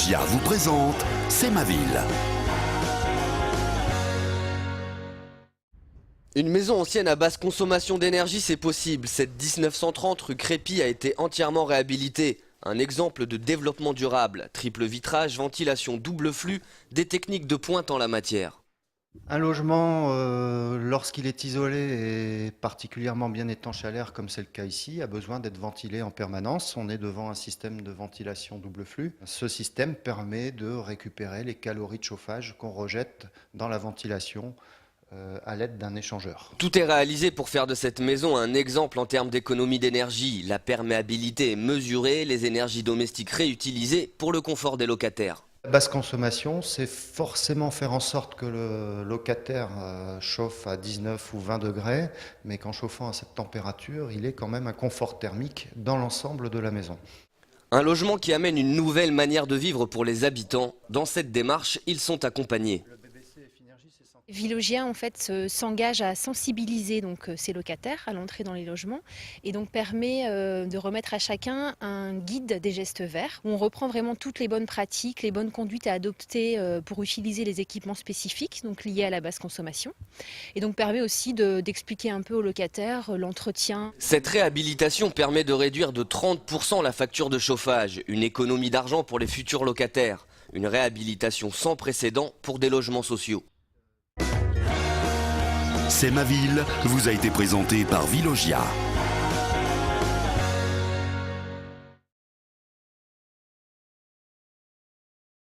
Vilogia vous présente C'est ma ville. Une maison ancienne à basse consommation d'énergie, c'est possible. Cette 1930 rue Crépy a été entièrement réhabilitée. Un exemple de développement durable. Triple vitrage, ventilation, double flux, des techniques de pointe en la matière. Un logement, lorsqu'il est isolé et particulièrement bien étanche à l'air, comme c'est le cas ici, a besoin d'être ventilé en permanence. On est devant un système de ventilation double flux. Ce système permet de récupérer les calories de chauffage qu'on rejette dans la ventilation à l'aide d'un échangeur. Tout est réalisé pour faire de cette maison un exemple en termes d'économie d'énergie. La perméabilité est mesurée, les énergies domestiques réutilisées pour le confort des locataires. Basse consommation, c'est forcément faire en sorte que le locataire chauffe à 19 ou 20 degrés, mais qu'en chauffant à cette température, il ait quand même un confort thermique dans l'ensemble de la maison. Un logement qui amène une nouvelle manière de vivre pour les habitants. Dans cette démarche, ils sont accompagnés. Vilogia en fait s'engage à sensibiliser donc ses locataires à l'entrée dans les logements et donc permet de remettre à chacun un guide des gestes verts où on reprend vraiment toutes les bonnes pratiques, les bonnes conduites à adopter pour utiliser les équipements spécifiques donc liés à la basse consommation et donc permet aussi d'expliquer un peu aux locataires l'entretien. Cette réhabilitation permet de réduire de 30% la facture de chauffage, une économie d'argent pour les futurs locataires, une réhabilitation sans précédent pour des logements sociaux. C'est ma ville vous a été présenté par Vilogia.